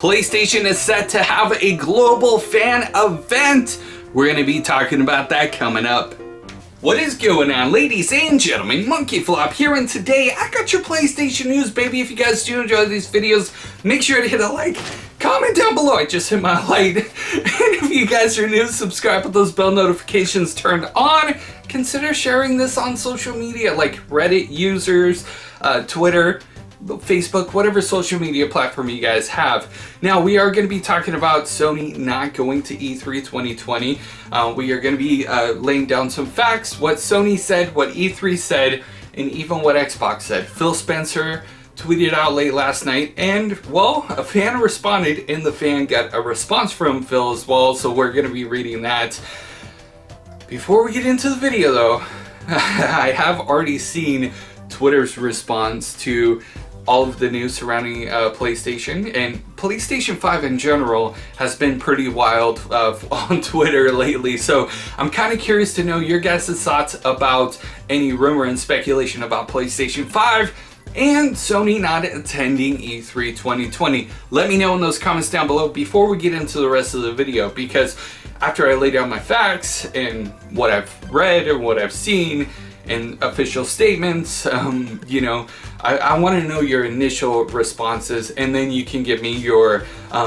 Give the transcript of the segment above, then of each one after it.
PlayStation is set to have a global fan event. We're going to be talking about that coming up. What is going on, ladies and gentlemen? Monkey Flop here, and today I got your PlayStation news, baby. If you guys do enjoy these videos, make sure to hit a like, comment down below. I just hit my light. And if you guys are new, subscribe with those bell notifications turned on. Consider sharing this on social media like Reddit users, Twitter, Facebook, whatever social media platform you guys have. Now, we are going to be talking about Sony not going to E3 2020. We are going to be laying down some facts, what Sony said, what E3 said, and even what Xbox said. Phil Spencer tweeted out late last night, and, well, a fan responded, and the fan got a response from Phil as well, so we're going to be reading that. Before we get into the video, though, I have already seen Twitter's response to all of the news surrounding PlayStation, and PlayStation 5 in general has been pretty wild on Twitter lately, so I'm kind of curious to know your guys' thoughts about any rumor and speculation about PlayStation 5 and Sony not attending E3 2020. Let me know in those comments down below before we get into the rest of the video, because after I lay down my facts and what I've read or what I've seen and official statements, you know, I want to know your initial responses, and then you can give me your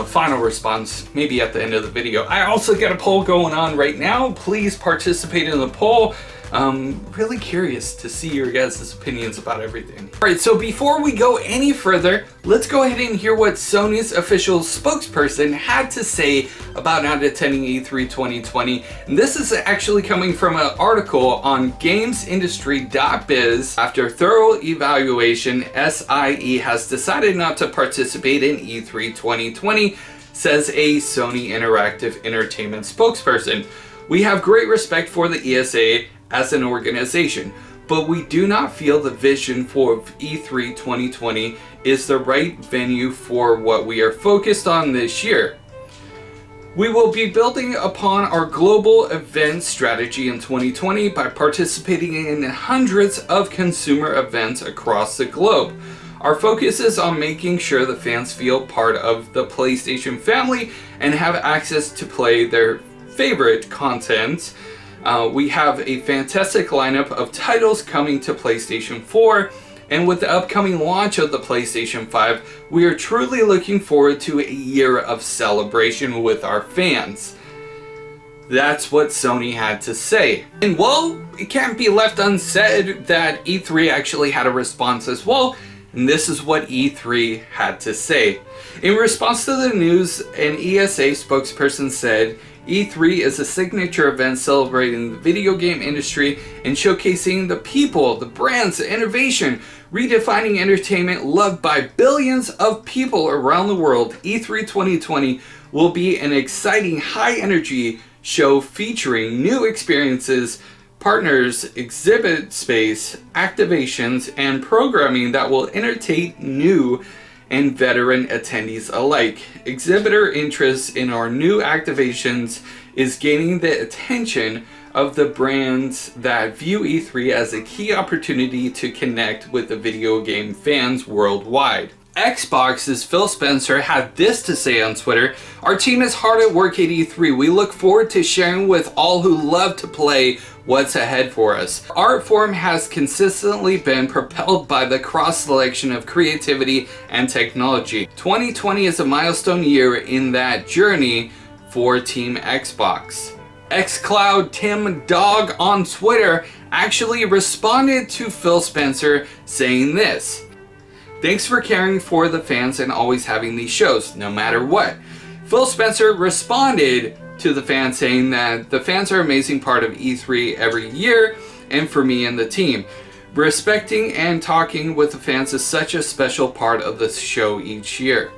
final response maybe at the end of the video. I also got a poll going on right now. Please participate in the poll. Really curious to see your guys' opinions about everything. Alright, so before we go any further, let's go ahead and hear what Sony's official spokesperson had to say about not attending E3 2020. And this is actually coming from an article on gamesindustry.biz. After thorough evaluation, SIE has decided not to participate in E3 2020, says a Sony Interactive Entertainment spokesperson. We have great respect for the ESA as an organization, but we do not feel the vision for E3 2020 is the right venue for what we are focused on this year. We will be building upon our global event strategy in 2020 by participating in hundreds of consumer events across the globe. Our focus is on making sure the fans feel part of the PlayStation family and have access to play their favorite content. We have a fantastic lineup of titles coming to PlayStation 4, and with the upcoming launch of the PlayStation 5, we are truly looking forward to a year of celebration with our fans. That's what Sony had to say. And well, it can't be left unsaid that E3 actually had a response as well, and this is what E3 had to say. In response to the news, an ESA spokesperson said, E3 is a signature event celebrating the video game industry and showcasing the people, the brands, the innovation, redefining entertainment loved by billions of people around the world. E3 2020 will be an exciting, high-energy show featuring new experiences, partners, exhibit space, activations, and programming that will entertain new and veteran attendees alike. Exhibitor interest in our new activations is gaining the attention of the brands that view E3 as a key opportunity to connect with the video game fans worldwide. Xbox's Phil Spencer had this to say on Twitter: "Our team is hard at work at E3. We look forward to sharing with all who love to play what's ahead for us. Our form has consistently been propelled by the cross-selection of creativity and technology. 2020 is a milestone year in that journey for Team Xbox." xCloud Tim Dog on Twitter actually responded to Phil Spencer saying this: "Thanks for caring for the fans and always having these shows, no matter what." Phil Spencer responded to the fans saying that the fans are an amazing part of E3 every year, and for me and the team, respecting and talking with the fans is such a special part of the show each year.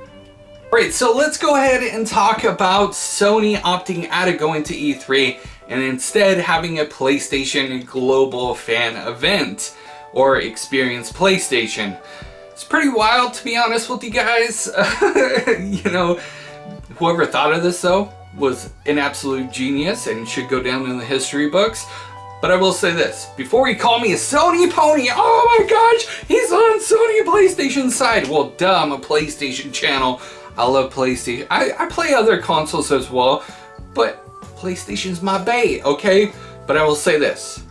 Alright, so let's go ahead and talk about Sony opting out of going to E3 and instead having a PlayStation global fan event, or Experience PlayStation. It's pretty wild, to be honest with you guys. You know, whoever thought of this though was an absolute genius and should go down in the history books. But I will say this, before you call me a Sony pony, oh my gosh, he's on Sony PlayStation side. Well, duh, I'm a PlayStation channel. I love PlayStation. I play other consoles as well, but PlayStation's my bae, okay? But I will say this.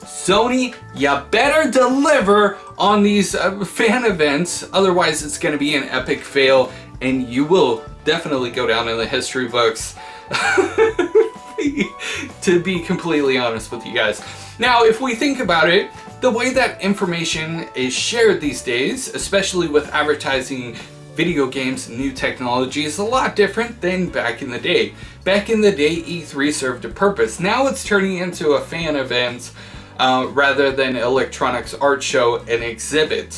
Sony, you better deliver on these fan events, otherwise it's going to be an epic fail, and you will definitely go down in the history books. To be completely honest with you guys. Now, if we think about it, the way that information is shared these days, especially with advertising video games and new technology, is a lot different than back in the day. Back in the day, E3 served a purpose. Now it's turning into a fan event rather than electronics art show and exhibit,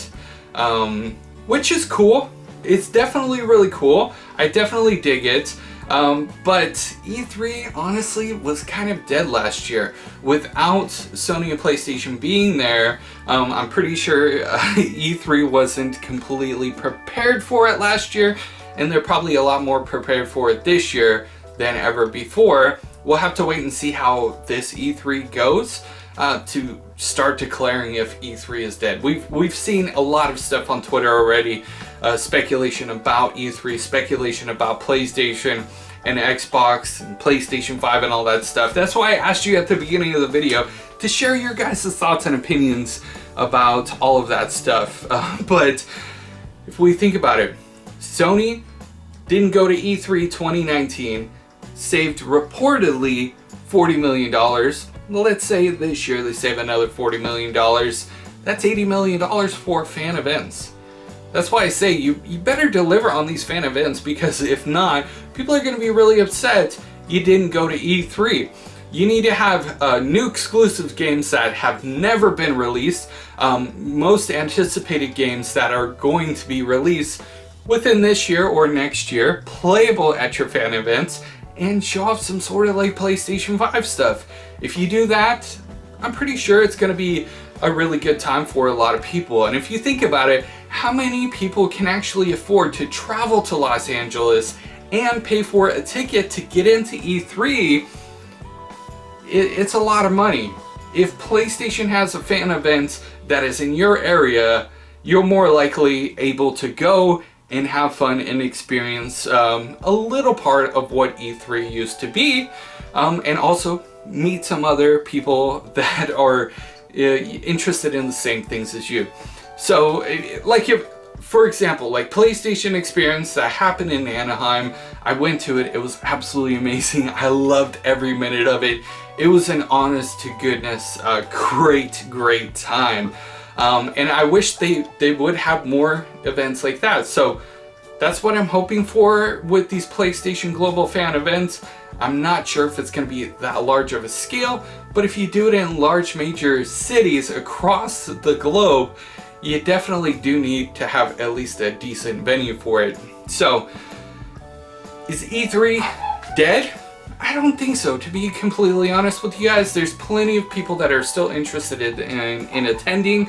which is cool. It's definitely really cool. I definitely dig it. But E3 honestly was kind of dead last year. Without Sony and PlayStation being there, I'm pretty sure E3 wasn't completely prepared for it last year, and they're probably a lot more prepared for it this year than ever before. We'll have to wait and see how this E3 goes to start declaring if E3 is dead. We've seen a lot of stuff on Twitter already, speculation about E3, speculation about PlayStation and Xbox and PlayStation 5 and all that stuff. That's why I asked you at the beginning of the video to share your guys' thoughts and opinions about all of that stuff. But if we think about it, Sony didn't go to E3 2019, saved reportedly $40 million. Let's say this year they save another $40 million. That's $80 million for fan events. That's why I say you better deliver on these fan events, because if not, people are going to be really upset you didn't go to E3. You need to have new exclusive games that have never been released, most anticipated games that are going to be released within this year or next year, playable at your fan events, and show off some sort of like PlayStation 5 stuff. If you do that, I'm pretty sure it's going to be a really good time for a lot of people. And if you think about it, how many people can actually afford to travel to Los Angeles and pay for a ticket to get into E3? It's a lot of money. If PlayStation has a fan event that is in your area, you're more likely able to go and have fun and experience a little part of what E3 used to be, and also meet some other people that are interested in the same things as you. So, like, if, for example, like PlayStation experience that happened in Anaheim, I went to it. It was absolutely amazing. I loved every minute of it. It was an honest to goodness, great time. And I wish they would have more events like that. So that's what I'm hoping for with these PlayStation Global Fan events. I'm not sure if it's going to be that large of a scale, but if you do it in large major cities across the globe, you definitely do need to have at least a decent venue for it. So, is E3 dead? I don't think so, to be completely honest with you guys. There's plenty of people that are still interested in attending.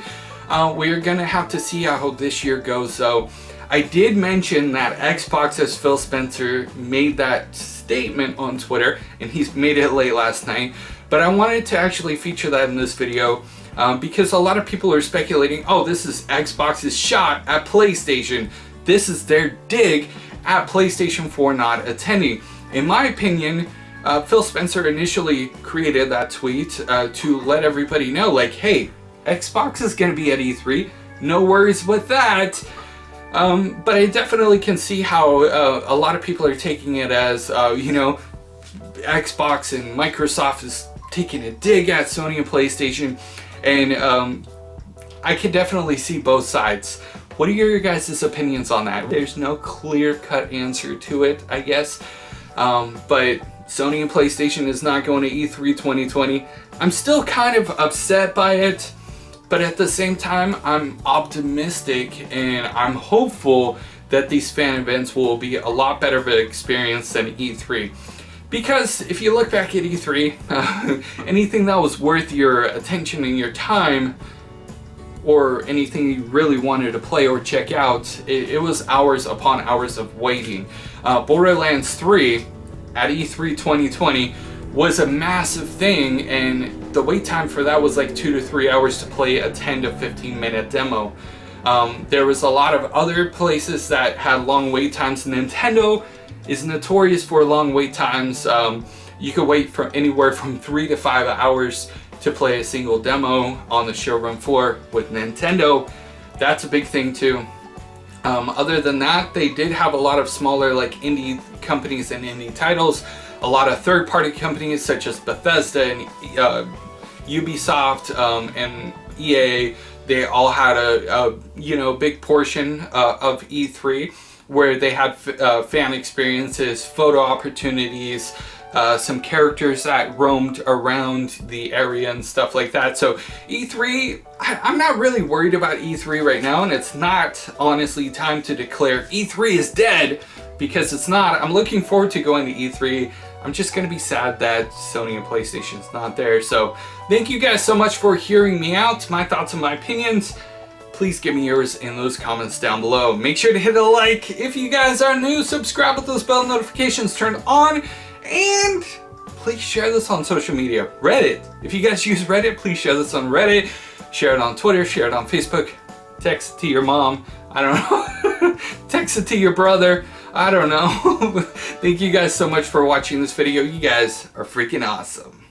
We're gonna have to see how this year goes though. I did mention that Xbox's Phil Spencer made that statement on Twitter, and he's made it late last night, but I wanted to actually feature that in this video because a lot of people are speculating, oh, this is Xbox's shot at PlayStation. This is their dig at PlayStation for not attending. In my opinion, Phil Spencer initially created that tweet to let everybody know, like, hey, Xbox is going to be at E3, no worries with that. But I definitely can see how a lot of people are taking it as, you know, Xbox and Microsoft is taking a dig at Sony and PlayStation, and I can definitely see both sides. What are your guys' opinions on that? There's no clear-cut answer to it, I guess, but Sony and PlayStation is not going to E3 2020. I'm still kind of upset by it, but at the same time, I'm optimistic and I'm hopeful that these fan events will be a lot better of an experience than E3. Because if you look back at E3, anything that was worth your attention and your time, or anything you really wanted to play or check out, it was hours upon hours of waiting. Borderlands 3 at E3 2020 was a massive thing, and the wait time for that was like 2 to 3 hours to play a 10 to 15 minute demo. There was a lot of other places that had long wait times. Nintendo is notorious for long wait times. You could wait for anywhere from 3 to 5 hours to play a single demo on the showroom floor with Nintendo. That's a big thing too. Other than that, they did have a lot of smaller like indie companies and indie titles. A lot of third-party companies such as Bethesda and Ubisoft and EA. They all had a big portion of E3 where they had fan experiences, photo opportunities, some characters that roamed around the area and stuff like that. So E3, I'm not really worried about E3 right now, and it's not honestly time to declare E3 is dead, because it's not. I'm looking forward to going to E3. I'm just gonna be sad that Sony and PlayStation's not there. So thank you guys so much for hearing me out, my thoughts and my opinions. Please give me yours in those comments down below. Make sure to hit a like. If you guys are new, subscribe with those bell notifications turned on. And please share this on social media. Reddit. If you guys use Reddit, please share this on Reddit. Share it on Twitter. Share it on Facebook. Text it to your mom. I don't know. Text it to your brother. I don't know. Thank you guys so much for watching this video. You guys are freaking awesome.